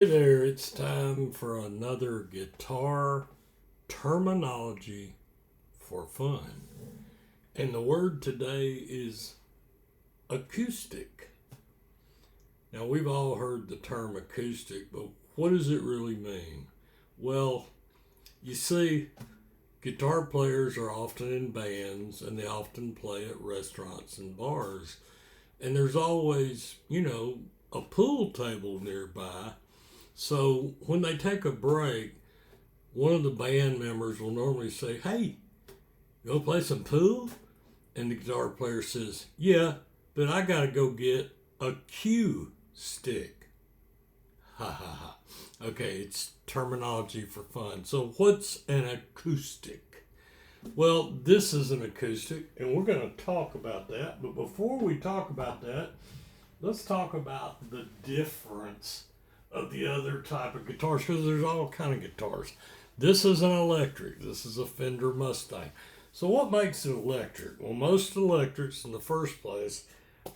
Hey there, it's time for another guitar terminology for fun. And the word today is acoustic. Now, we've all heard the term acoustic, but what does it really mean? Well, you see, guitar players are often in bands and they often play at restaurants and bars. And there's always, a pool table nearby. So when they take a break, one of the band members will normally say, "Hey, you want to play some pool?" And the guitar player says, "Yeah, but I got to go get a cue stick." Ha ha ha. Okay, it's terminology for fun. So, what's an acoustic? Well, this is an acoustic, and we're going to talk about that. But before we talk about that, let's talk about the difference of the other type of guitars, because there's all kind of guitars. This is an electric. This is a Fender Mustang. So what makes it electric? Well, most electrics in the first place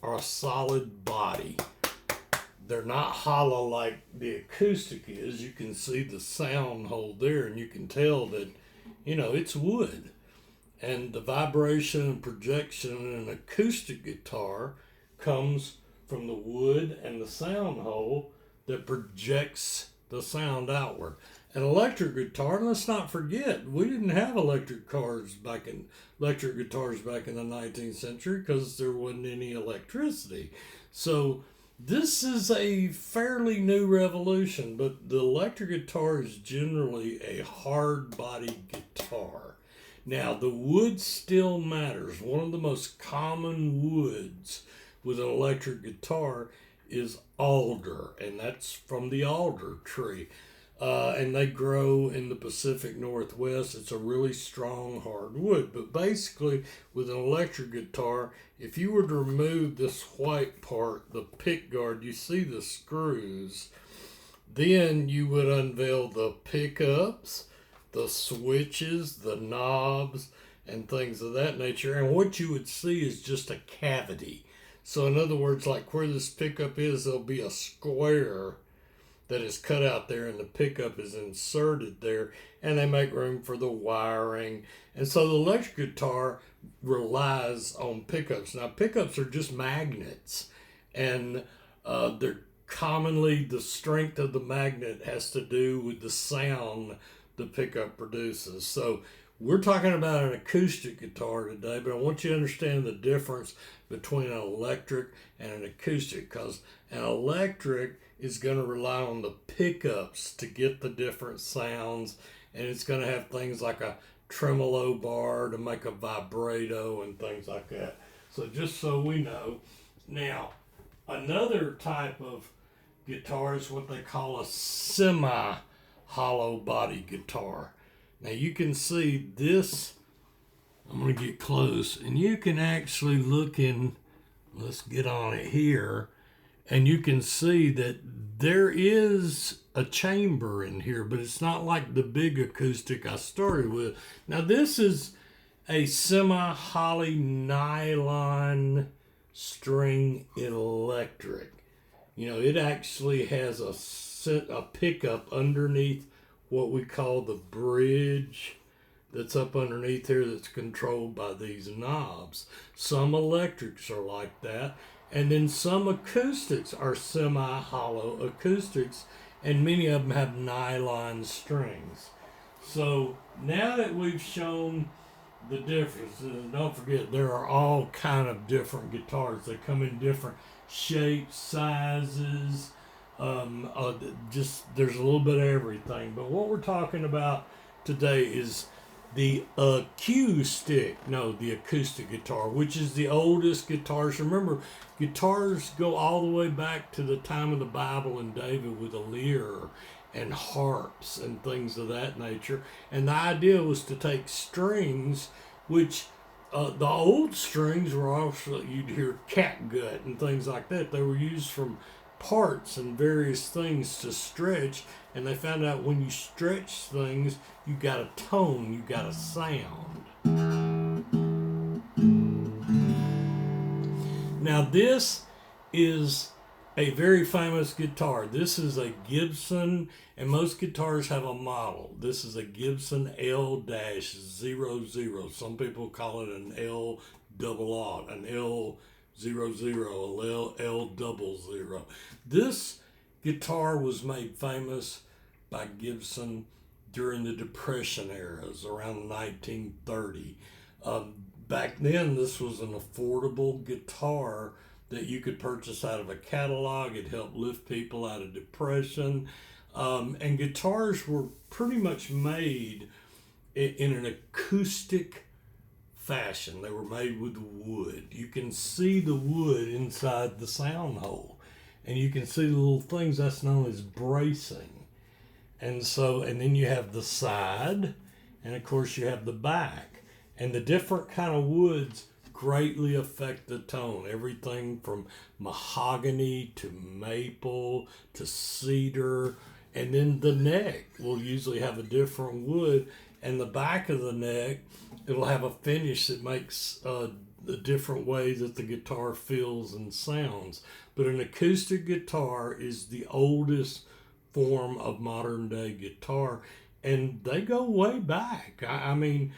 are a solid body. They're not hollow like the acoustic is. You can see the sound hole there, and you can tell that, it's wood. And the vibration and projection in an acoustic guitar comes from the wood and the sound hole that projects the sound outward. An electric guitar, and let's not forget, we didn't have electric guitars back in the 19th century because there wasn't any electricity. So this is a fairly new revolution, but the electric guitar is generally a hard body guitar. Now, the wood still matters. One of the most common woods with an electric guitar is alder, and that's from the alder tree. And they grow in the Pacific Northwest. It's a really strong hardwood. But basically, with an electric guitar, if you were to remove this white part, the pick guard, you see the screws, then you would unveil the pickups, the switches, the knobs, and things of that nature. And what you would see is just a cavity. So in other words, like where this pickup is, there'll be a square that is cut out there and the pickup is inserted there, and they make room for the wiring. And so the electric guitar relies on pickups. Now, pickups are just magnets, and they're commonly, the strength of the magnet has to do with the sound the pickup produces. So we're talking about an acoustic guitar today, but I want you to understand the difference between an electric and an acoustic, because an electric is going to rely on the pickups to get the different sounds, and it's going to have things like a tremolo bar to make a vibrato and things like that. So just so we know. Now, another type of guitar is what they call a semi hollow body guitar. Now you can see this, I'm going to get close, and you can actually look in, let's get on it here, and you can see that there is a chamber in here, but it's not like the big acoustic I started with. Now this is a semi-holly nylon string electric. It actually has a pickup underneath what we call the bridge that's up underneath here that's controlled by these knobs. Some electrics are like that, and then some acoustics are semi-hollow acoustics, and many of them have nylon strings. So now that we've shown the differences, don't forget there are all kind of different guitars. They come in different shapes, sizes, just there's a little bit of everything. But what we're talking about today is the acoustic guitar, which is the oldest guitars. Remember, guitars go all the way back to the time of the Bible and David with a lyre and harps and things of that nature. And the idea was to take strings, which the old strings were also, you'd hear catgut and things like that. They were used from parts and various things to stretch, and they found out when you stretch things, you got a tone, you got a sound. Now this is a very famous guitar. This is a Gibson, and most guitars have a model. This is a Gibson L-00. Some people call it an L-double-aught, an L-00, L-double-zero. This guitar was made famous by Gibson during the Depression eras, around 1930. Back then, this was an affordable guitar that you could purchase out of a catalog. It helped lift people out of depression. And guitars were pretty much made in an acoustic fashion. They were made with wood. You can see the wood inside the sound hole. And you can see the little things that's known as bracing. And then you have the side, and of course you have the back. And the different kind of woods greatly affect the tone. Everything from mahogany to maple to cedar. And then the neck will usually have a different wood. And the back of the neck, it'll have a finish that makes the different way that the guitar feels and sounds. But an acoustic guitar is the oldest form of modern day guitar, and they go way back. I mean,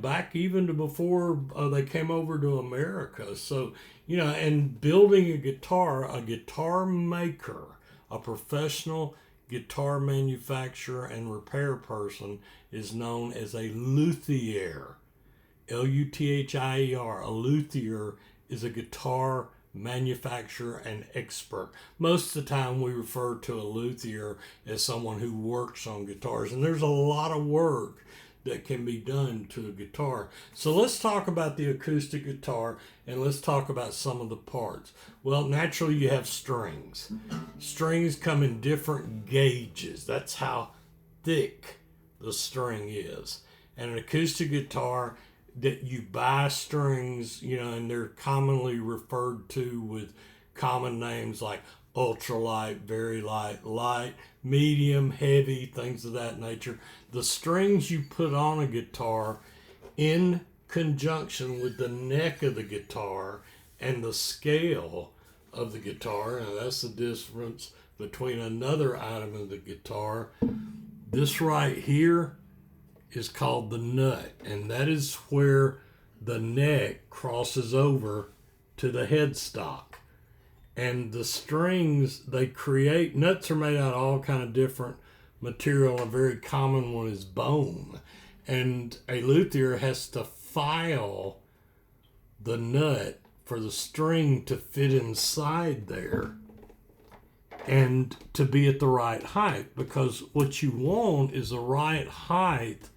back even to before they came over to America. So, and building a guitar maker, a professional guitar manufacturer and repair person is known as a luthier. Luthier. A luthier is a guitar manufacturer and expert. Most of the time we refer to a luthier as someone who works on guitars, and there's a lot of work that can be done to a guitar. So let's talk about the acoustic guitar, and let's talk about some of the parts. Well, naturally you have strings. Strings come in different gauges. That's how thick the string is. And an acoustic guitar, that you buy strings, and they're commonly referred to with common names like ultralight, very light, light, medium, heavy, things of that nature. The strings you put on a guitar in conjunction with the neck of the guitar and the scale of the guitar, and that's the difference between another item of the guitar. This right here is called the nut, and that is where the neck crosses over to the headstock. And the strings nuts are made out of all kind of different material. A very common one is bone, and a luthier has to file the nut for the string to fit inside there and to be at the right height, because what you want is the right height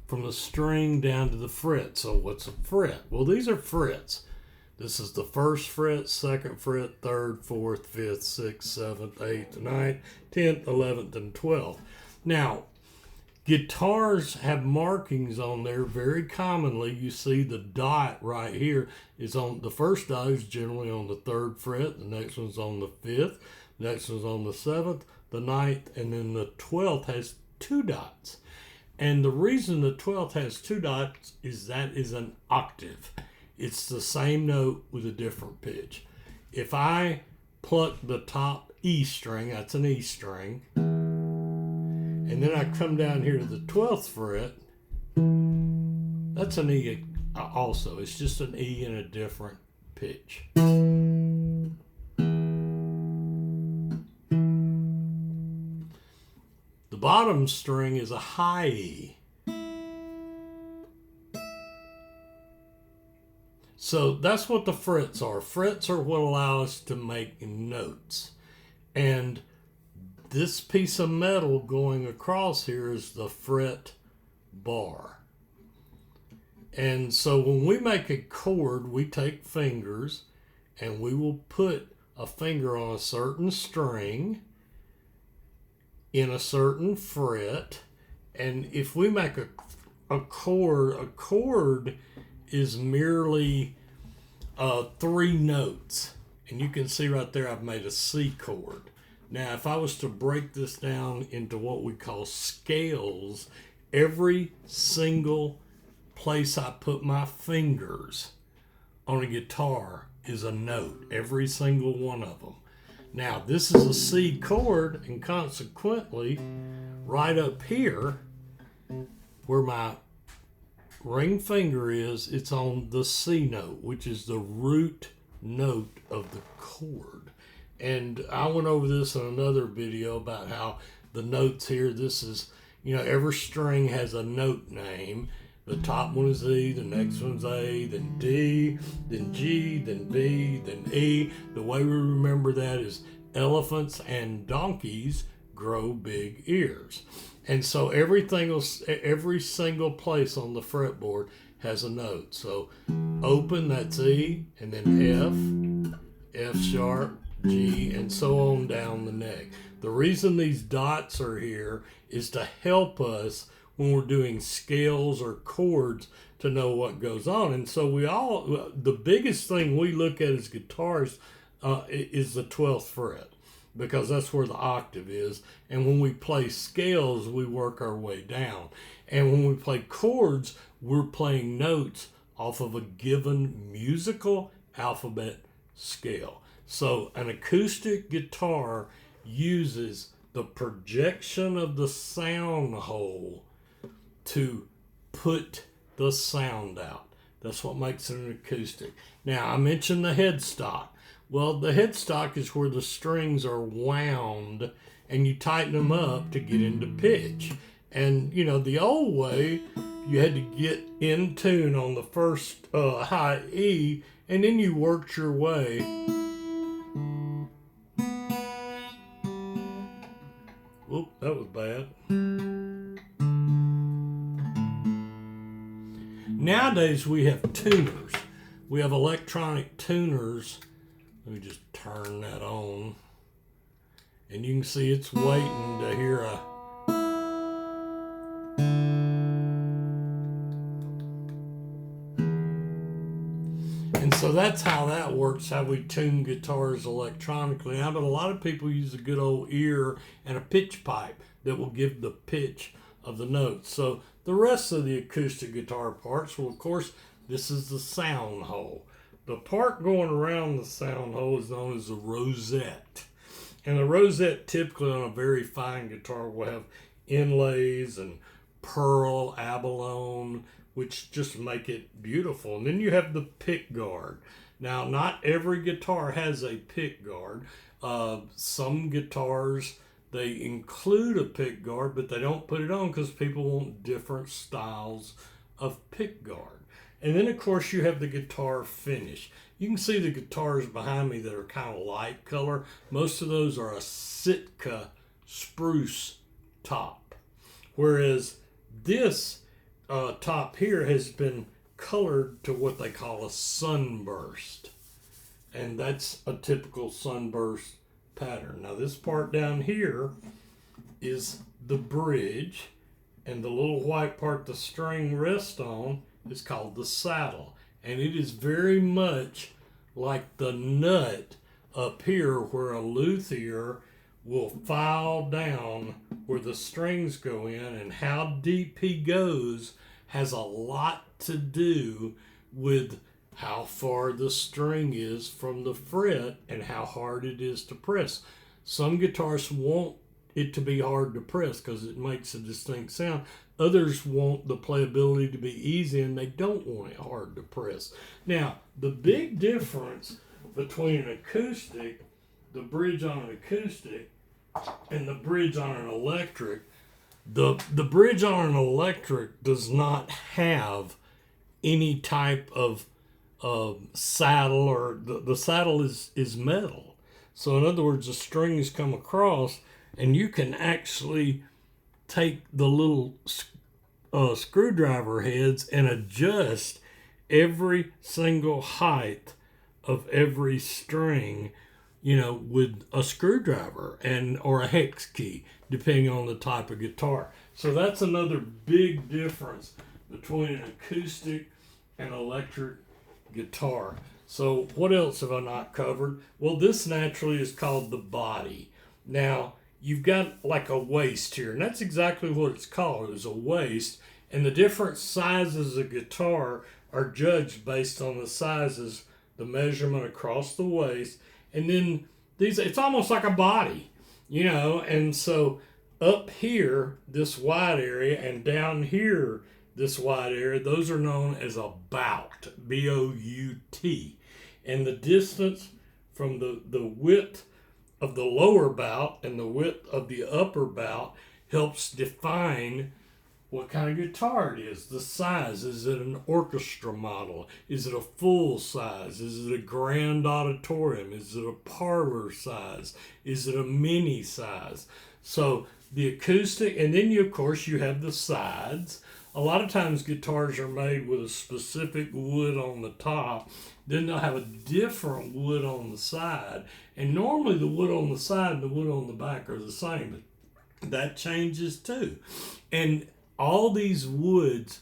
from the string down to the fret. So what's a fret? Well, these are frets. This is the first fret, second fret, third, fourth, fifth, sixth, seventh, eighth, ninth, 10th, 11th, and 12th. Now, guitars have markings on there. Very commonly, you see the dot right here is on the first dot is generally on the third fret. The next one's on the fifth. The next one's on the seventh, the ninth, and then the 12th has two dots. And the reason the 12th has two dots is that is an octave. It's the same note with a different pitch. If I pluck the top E string, that's an E string, and then I come down here to the 12th fret, that's an E also. It's just an E in a different pitch. The bottom string is a high E. So that's what the frets are. Frets are what allow us to make notes. And this piece of metal going across here is the fret bar. And so when we make a chord, we take fingers and we will put a finger on a certain string in a certain fret. And if we make a chord is merely 3 notes. And you can see right there I've made a C chord. Now if I was to break this down into what we call scales, every single place I put my fingers on a guitar is a note. Every single one of them. Now, this is a C chord, and consequently, right up here, where my ring finger is, it's on the C note, which is the root note of the chord. And I went over this in another video about how the notes here, this is, every string has a note name. The top one is E, the next one's A, then D, then G, then B, then E. The way we remember that is elephants and donkeys grow big ears. And so every single place on the fretboard has a note. So open, that's E, and then F, F sharp, G, and so on down the neck. The reason these dots are here is to help us when we're doing scales or chords to know what goes on. And so the biggest thing we look at as guitarists is the 12th fret, because that's where the octave is. And when we play scales, we work our way down. And when we play chords, we're playing notes off of a given musical alphabet scale. So an acoustic guitar uses the projection of the sound hole to put the sound out. That's what makes it an acoustic. Now, I mentioned the headstock. Well, the headstock is where the strings are wound and you tighten them up to get into pitch. And, the old way, you had to get in tune on the first high E, and then you worked your way. Whoop, that was bad. Nowadays, we have tuners. We have electronic tuners. Let me just turn that on. And you can see it's waiting to hear a... And so that's how that works, how we tune guitars electronically. Now, but a lot of people use a good old ear and a pitch pipe that will give the pitch of the notes. So the rest of the acoustic guitar parts, well, of course, this is the sound hole. The part going around the sound hole is known as the rosette. And the rosette, typically on a very fine guitar, will have inlays and pearl, abalone, which just make it beautiful. And then you have the pick guard. Now, not every guitar has a pick guard. Some guitars, they include a pick guard, but they don't put it on because people want different styles of pick guard. And then, of course, you have the guitar finish. You can see the guitars behind me that are kind of light color. Most of those are a Sitka spruce top, whereas this top here has been colored to what they call a sunburst. And that's a typical sunburst pattern. Now, this part down here is the bridge, and the little white part the string rests on is called the saddle. And it is very much like the nut up here where a luthier will file down where the strings go in, and how deep he goes has a lot to do with how far the string is from the fret and how hard it is to press. Some guitarists want it to be hard to press because it makes a distinct sound. Others want the playability to be easy, and they don't want it hard to press. Now, the big difference between an acoustic, the bridge on an acoustic, and the bridge on an electric, the bridge on an electric does not have any type of saddle, or the saddle is metal. So in other words, the strings come across, and you can actually take the little screwdriver heads and adjust every single height of every string, with a screwdriver or a hex key, depending on the type of guitar. So that's another big difference between an acoustic and electric guitar. So what else have I not covered? Well, this naturally is called the body. Now, you've got like a waist here, and that's exactly what it's called. It's a waist, and the different sizes of guitar are judged based on the sizes, the measurement across the waist, and then it's almost like a body, and so up here, this wide area, and down here, this wide area, those are known as a bout, B-O-U-T. And the distance from the width of the lower bout and the width of the upper bout helps define what kind of guitar it is, the size. Is it an orchestra model? Is it a full size? Is it a grand auditorium? Is it a parlor size? Is it a mini size? So the acoustic, and then of course you have the sides. A lot of times guitars are made with a specific wood on the top. Then they'll have a different wood on the side. And normally the wood on the side and the wood on the back are the same. But that changes too. And all these woods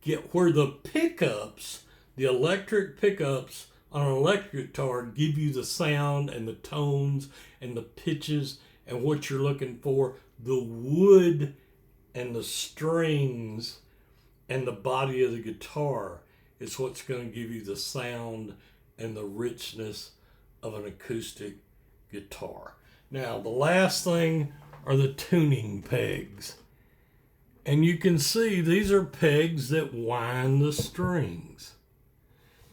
get where the pickups, the electric pickups on an electric guitar give you the sound and the tones and the pitches and what you're looking for. The wood and the strings and the body of the guitar is what's going to give you the sound and the richness of an acoustic guitar. Now, the last thing are the tuning pegs. And you can see these are pegs that wind the strings.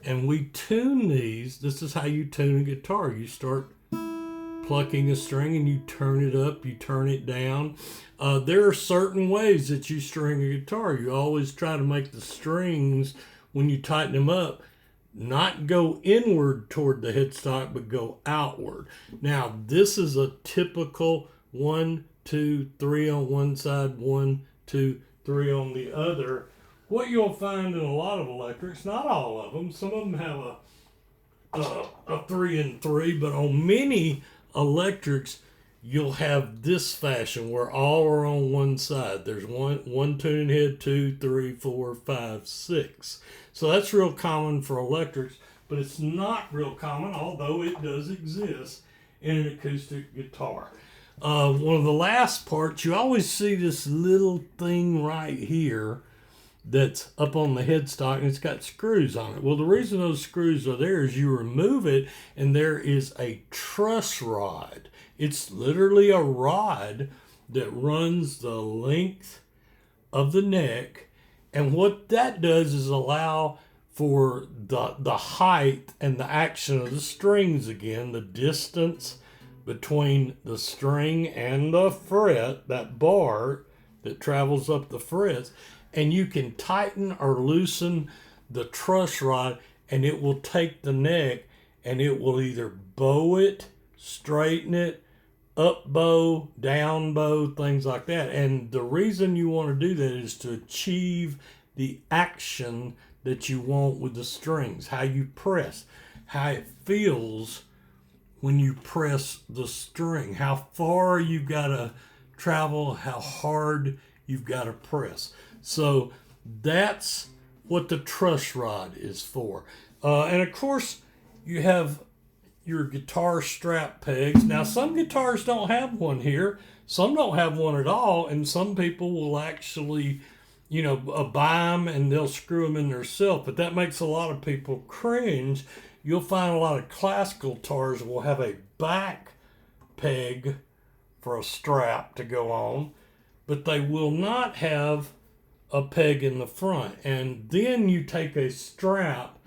And we tune these. This is how you tune a guitar. You start plucking a string and you turn it up, you turn it down. There are certain ways that you string a guitar. You always try to make the strings, when you tighten them up, not go inward toward the headstock, but go outward. Now, this is a typical 1, 2, 3 on one side, 1, 2, 3 on the other. What you'll find in a lot of electrics, not all of them, some of them have a 3 and 3, but on many electrics, you'll have this fashion where all are on one side. There's one tuning head, 2, 3, 4, 5, 6. So that's real common for electrics, but it's not real common, although it does exist in an acoustic guitar. One of the last parts, you always see this little thing right here that's up on the headstock, and it's got screws on it. Well, the reason those screws are there is you remove it, and there is a truss rod. It's literally a rod that runs the length of the neck, and what that does is allow for the height and the action of the strings again, the distance between the string and the fret, that bar that travels up the frets, and you can tighten or loosen the truss rod, and it will take the neck and it will either bow it, straighten it, up bow, down bow, things like that. And the reason you want to do that is to achieve the action that you want with the strings, how you press, how it feels when you press the string, how far you've got to travel, how hard you've got to press. So that's what the truss rod is for. And of course, you have your guitar strap pegs. Now, some guitars don't have one here. Some don't have one at all. And some people will actually, buy them and they'll screw them in themselves. But that makes a lot of people cringe. You'll find a lot of classical guitars will have a back peg for a strap to go on, but they will not have a peg in the front. And then you take a strap,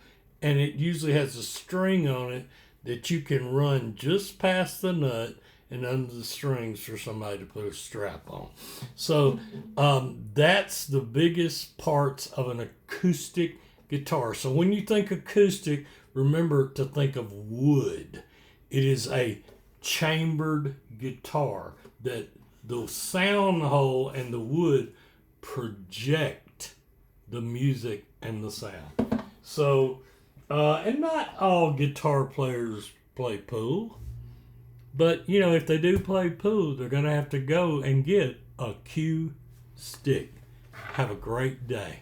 and it usually has a string on it that you can run just past the nut and under the strings for somebody to put a strap on. So that's the biggest parts of an acoustic guitar. So when you think acoustic, remember to think of wood. It is a chambered guitar that the sound hole and the wood project the music and the sound. So, and not all guitar players play pool, but if they do play pool, they're going to have to go and get a cue stick. Have a great day.